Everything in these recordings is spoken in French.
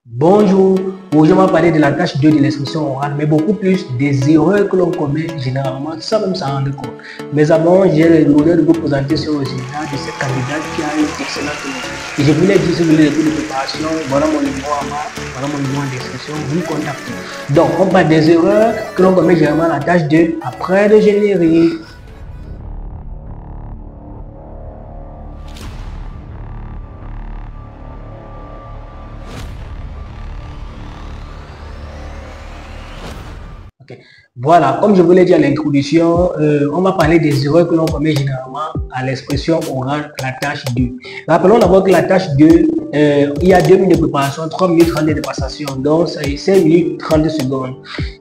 Bonjour, aujourd'hui on va parler de la tâche 2 de l'expression orale, mais beaucoup plus des erreurs que l'on commet généralement sans même s'en rendre compte. Mais avant, j'ai l'honneur de vous présenter ce résultat de cette candidate qui a eu d'excellentes notes. Et je voulais dire, si vous voulez des cours de préparation, voilà mon numéro en bas, voilà mon numéro en description, vous me contactez. Donc, on parle des erreurs que l'on commet généralement à la tâche 2 après le générique. Okay. Voilà, comme je vous l'ai dit à l'introduction, on va parler des erreurs que l'on commet généralement à l'expression orale, la tâche 2. Rappelons d'abord que la tâche 2, il y a 2 minutes de préparation, 3 minutes 30 de passation, donc c'est 5 minutes 30 secondes.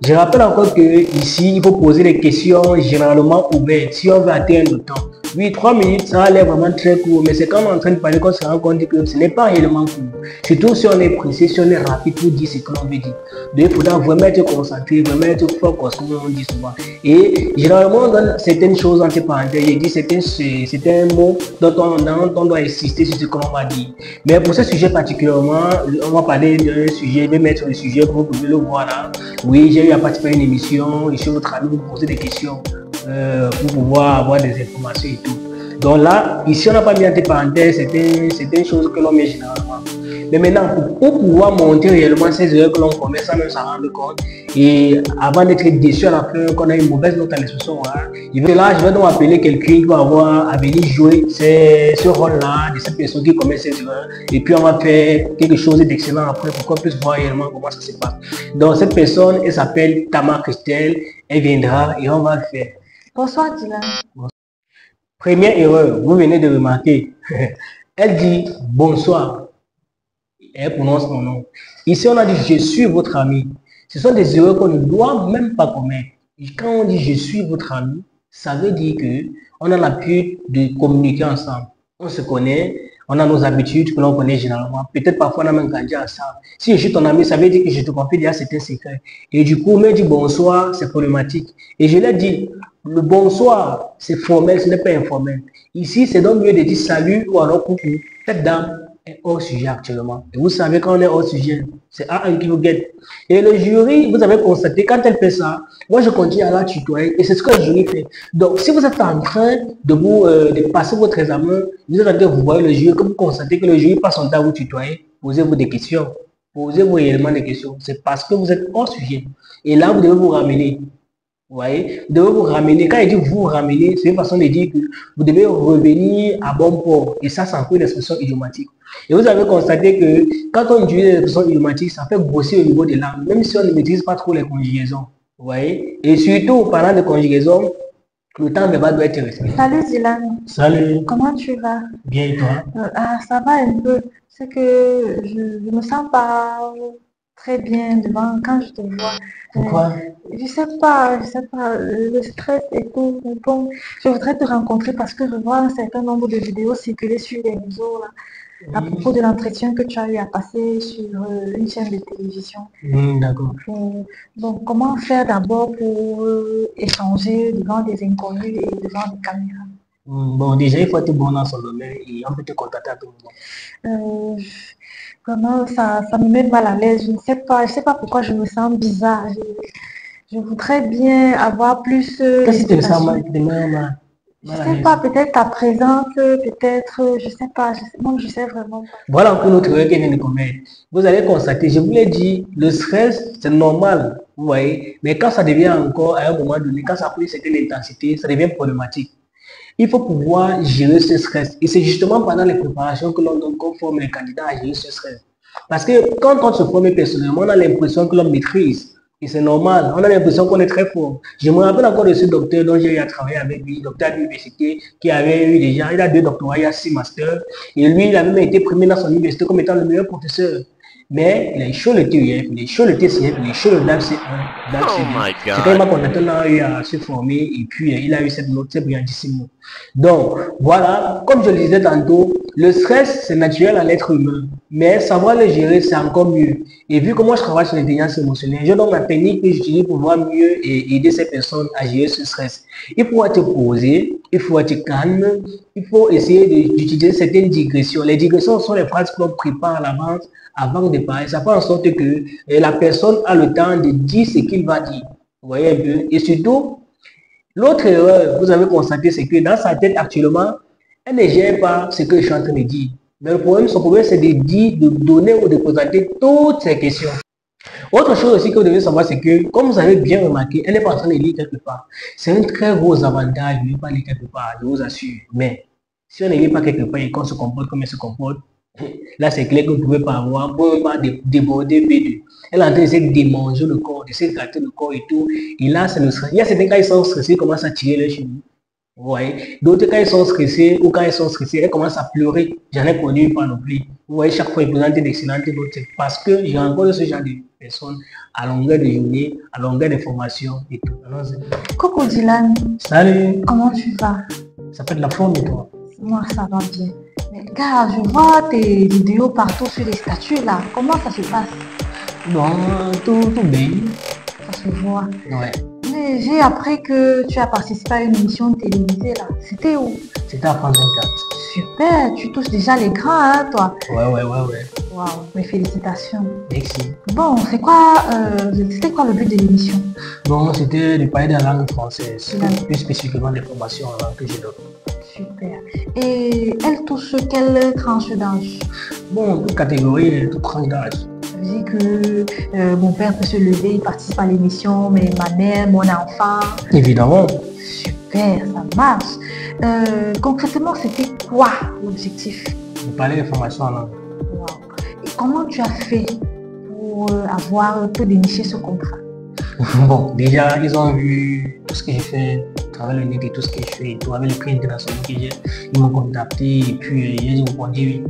Je rappelle encore que ici, il faut poser des questions généralement ouvertes si on veut atteindre le temps. Oui, 3 minutes, ça a l'air vraiment très court, mais c'est quand on est en train de parler qu'on se rend compte que ce n'est pas réellement court. Surtout si on est précis, si on est rapide pour dire ce que l'on veut dire. Donc, il faudra vraiment être concentré, vraiment être focus, comme on dit souvent. Et généralement, on donne certaines choses entre parenthèses. J'ai dit certains mots dont on doit insister sur ce que l'on va dire. Mais pour ce sujet particulièrement, on va parler d'un sujet, je vais mettre le sujet pour que vous pouvez le voir là. Oui, j'ai eu à participer à une émission, je suis votre ami, vous poser des questions. Pour pouvoir avoir des informations et tout. Donc là, ici on n'a pas mis entre parenthèses certaines choses que l'on met généralement. Mais maintenant, pour pouvoir montrer réellement ces erreurs que l'on commet sans même s'en rendre compte, et avant d'être déçu à la fin qu'on a une mauvaise note à l'expression orale, je vais donc appeler quelqu'un qui va avoir à venir jouer ce rôle-là de cette personne qui commet ces erreurs, et puis on va faire quelque chose d'excellent après pour qu'on puisse voir réellement comment ça se passe. Donc cette personne, elle s'appelle Tama Christelle, elle viendra et on va le faire. Bonsoir Dylan. Première erreur, vous venez de remarquer. Elle dit bonsoir. Elle prononce mon nom. Ici, on a dit je suis votre ami. Ce sont des erreurs qu'on ne doit même pas commettre. Et quand on dit je suis votre ami, ça veut dire que on a l'habitude de communiquer ensemble. On se connaît, on a nos habitudes que l'on connaît généralement. Peut-être parfois on a même grandi ensemble. Si je suis ton ami, ça veut dire que je te confie déjà certains secrets. Et du coup, on me dit bonsoir, c'est problématique. Et je l'ai dit, le bonsoir, c'est formel, ce n'est pas informel. Ici, c'est donc mieux de dire salut ou alors coucou. Cette dame est hors sujet actuellement. Et vous savez, quand on est hors sujet, c'est A1 qui vous guette. Et le jury, vous avez constaté, quand elle fait ça, moi je continue à la tutoyer et c'est ce que le jury fait. Donc, si vous êtes en train de passer votre examen, vous êtes en train de vous voir le jury, que vous constatez que le jury passe son temps à vous tutoyer, posez-vous des questions. Posez-vous réellement des questions. C'est parce que vous êtes hors sujet. Et là, vous devez vous ramener. Vous voyez, vous devez vous ramener. Quand il dit vous ramener, c'est une façon de dire que vous devez revenir à bon port. Et ça, c'est encore une expression idiomatique. Et vous avez constaté que quand on utilise l'expression idiomatique, ça fait grossir au niveau des langues, même si on ne maîtrise pas trop les conjugaisons. Vous voyez? Et surtout, parlant de conjugaison, le temps verbal doit être respecté. Salut Dylan. Salut. Comment tu vas? Bien et toi? Ça va un peu. C'est que je me sens pas très bien devant quand je te vois. Pourquoi? Je sais pas, le stress et tout. Bon, je voudrais te rencontrer parce que je vois un certain nombre de vidéos circuler sur les réseaux là, à propos de l'entretien que tu as eu à passer sur une chaîne de télévision. D'accord. Donc, comment faire d'abord pour échanger devant des inconnus et devant des caméras? Bon, déjà, il faut être bon dans son domaine et on peut te contacter à tout moment. Vraiment, ça me met mal à l'aise. Je ne sais pas pourquoi je me sens bizarre. Je voudrais bien avoir plus. Qu'est-ce que tu sens mal? Je sais pas, peut-être ta présence, peut-être, je sais pas, je sais vraiment pas. Voilà encore notre erreur qui vient de commettre. Vous allez constater, je vous l'ai dit, le stress, c'est normal, vous voyez, mais quand ça devient encore, à un moment donné, quand ça prend une certaine intensité, ça devient problématique. Il faut pouvoir gérer ce stress. Et c'est justement pendant les préparations que qu'on forme les candidats à gérer ce stress. Parce que quand on se forme personnellement, on a l'impression que l'on maîtrise. Et c'est normal, on a l'impression qu'on est très fort. Je me rappelle encore de ce docteur dont j'ai eu à travailler avec lui, docteur de l'université, qui avait eu déjà, il a 2 doctorats, il a 6 masters. Et lui, il a même été primé dans son université comme étant le meilleur professeur. Mais les choses le TUF, les choses le TCF, les choses le DAC, c'est quand il m'a contacté, on a eu à se former et puis il a eu cette note, cette brillantissime note. Donc, voilà, comme je le disais tantôt, le stress, c'est naturel à l'être humain. Mais savoir le gérer, c'est encore mieux. Et vu que moi, je travaille sur l'intelligence émotionnelle, je donne ma technique que j'utilise pour pouvoir mieux aider ces personnes à gérer ce stress. Il faut être posé, il faut être calme, il faut essayer d'utiliser certaines digressions. Les digressions sont les phrases qu'on prépare à l'avance avant de parler. Ça fait en sorte que la personne a le temps de dire ce qu'il va dire. Vous voyez un peu? Et surtout, l'autre erreur, vous avez constaté, c'est que dans sa tête actuellement, elle ne gère pas ce que je suis en train de dire. Mais le problème, son problème, c'est de dire, de donner ou de présenter toutes ces questions. Autre chose aussi que vous devez savoir, c'est que, comme vous avez bien remarqué, elle n'est pas en train de lire quelque part. C'est un très gros avantage de ne pas lire quelque part, je vous assure. Mais si on ne lit pas quelque part et qu'on se comporte comme elle se comporte, là, c'est clair que vous ne pouvez pas avoir, vous ne pouvez pas déborder B2. Elle est en train d'essayer de démanger le corps, d'essayer de gâter le corps et tout. Et là, c'est le stress. Il y a certains cas, ils sont stressés, ils commencent à tirer les cheveux. Vous voyez, d'autres quand ils sont stressés ou quand ils sont stressés, elles commencent à pleurer. J'en ai connu une pas non plus. Vous voyez, chaque fois, ils présentent d'excellentes notes. Parce que j'ai encore ce genre de personnes à longueur de journée, à longueur de formation et tout. Coucou Dylan. Salut. Comment tu vas? Ça fait de la forme et toi? Moi, ça va bien. Mais gars, je vois tes vidéos partout sur les statuts là. Comment ça se passe? Bon, tout bien. Ça se voit. Ouais. Mais j'ai appris que tu as participé à une émission télévisée là. C'était où? C'était à France 24. Super, tu touches déjà les grands, hein, toi? Ouais. Waouh, mes félicitations. Merci. Bon, c'était quoi le but de l'émission? Bon, c'était de parler de la langue française, plus spécifiquement des formations en langue que je donne. Super. Et elle touche quelle tranche d'âge? Bon, toute catégorie, toute tranche d'âge. Ça veut dire que mon père peut se lever, il participe à l'émission, mais ma mère, mon enfant... Évidemment. Super, ça marche. Concrètement, c'était quoi l'objectif? De parler des formations en langue. Wow. Et comment tu as fait pour dénicher ce contrat? Bon, déjà, ils ont vu tout ce que j'ai fait, travailler le net et tout ce que je fais, tout avec le prix international que j'ai. Ils m'ont contacté et puis j'ai répondu oui.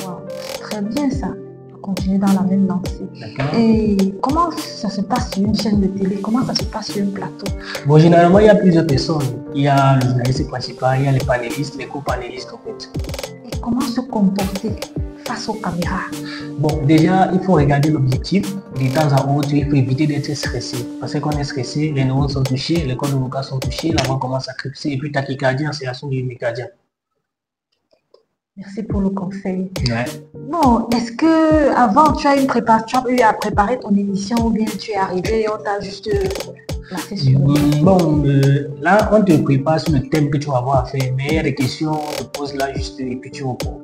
Wow, c'est très bien ça. Continuer dans la même lancée. Et comment ça se passe sur une chaîne de télé? Comment ça se passe sur un plateau? Bon, généralement, il y a plusieurs personnes. Il y a le journaliste principal, il y a les panélistes, les co-panélistes en fait. Et comment se comporter face aux caméras? Bon, déjà, il faut regarder l'objectif. De temps à autre, il faut éviter d'être stressé. Parce que quand on est stressé, les neurones sont touchés, les cordes vocales sont touchées, la voix commence à crépusser et puis tachycardie, accélération du mécardien. Merci pour le conseil. Ouais. Bon, est-ce que avant tu as eu à préparer ton émission ou bien tu es arrivé et on t'a juste placé sur le... Bon, là, on te prépare sur le thème que tu vas avoir à faire, mais il y a des questions, on te pose là juste et puis tu réponds.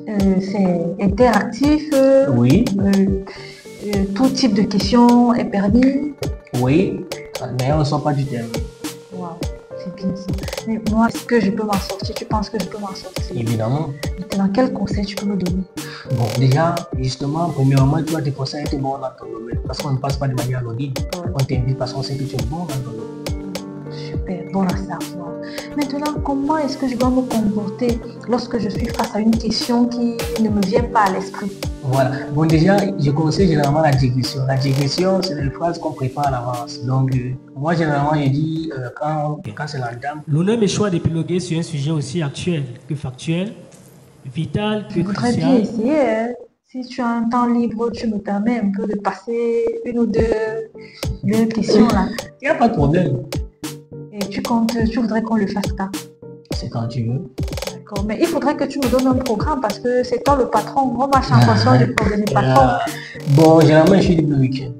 C'est interactif. Oui. Tout type de questions est permis. Oui, mais on ne sort pas du thème. Wow, c'est bien ça. Mais moi, est-ce que je peux m'en sortir? Tu penses que je peux m'en sortir? Évidemment. Maintenant, quel conseil tu peux me donner? Bon, déjà, justement, premièrement, tu dois te forcer à être bon dans ton domaine. Parce qu'on ne passe pas de manière anonyme. Ouais. On t'invite parce qu'on sait que tu es bon dans ton domaine. Super, bon à savoir. Maintenant, comment est-ce que je dois me comporter lorsque je suis face à une question qui ne me vient pas à l'esprit? Voilà. Bon, déjà, je conseille généralement la digression. La digression, c'est des phrases qu'on prépare à l'avance. Donc, moi, généralement, je dis, quand c'est l'entame... L'honneur me choix d'épiloguer sur un sujet aussi actuel que factuel, vital que crucial. Je voudrais bien essayer, hein. Si tu as un temps libre, tu me permets un peu de passer une ou deux questions là. Il n'y a pas de problème. Et tu voudrais qu'on le fasse quand? C'est quand tu veux. D'accord, mais il faudrait que tu me donnes un programme parce que c'est toi le patron. On marche en fonction du programme du patron. Bon, généralement, je suis libre le week-end.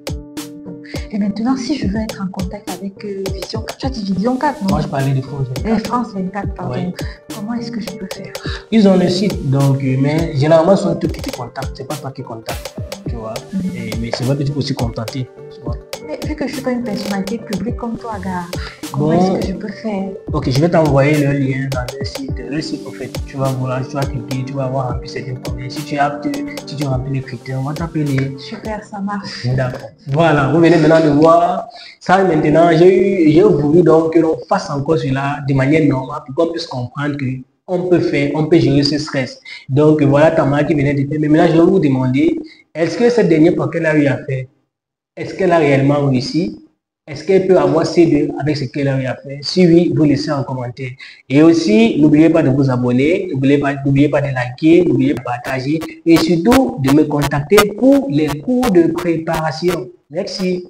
Et maintenant, si je veux être en contact avec Vision 4, tu as dit Vision 4, non? Moi, je parlais de France 24. France 24, pardon. Oui. Comment est-ce que je peux faire? Ils ont le site, donc, mais généralement, ce sont eux qui te contactent. C'est pas toi qui contactes, tu vois. Mais c'est vrai que tu peux aussi contacter, tu vois. Mais vu que je ne suis pas une personnalité publique comme toi, gars, comment est-ce que je peux faire? Ok, je vais t'envoyer le lien dans le site. Le site, en fait, tu vas voir, tu vas cliquer, tu vas avoir rempli certaines promesses. Si tu remplis les critères, on va t'appeler. Super, ça marche. D'accord. Voilà, vous venez maintenant de voir ça. Maintenant, j'ai voulu donc que l'on fasse encore cela de manière normale pour qu'on puisse comprendre que on peut gérer ce stress. Donc voilà ta mère qui venait de faire. Mais maintenant, je vais vous demander, est-ce que cette dernière fois qu'elle a eu à faire, est-ce qu'elle a réellement réussi? est-ce qu'elle peut avoir C2 avec ce qu'elle a fait? Si oui, vous laissez en commentaire. Et aussi, n'oubliez pas de vous abonner, n'oubliez pas de liker, n'oubliez pas de partager et surtout de me contacter pour les cours de préparation. Merci.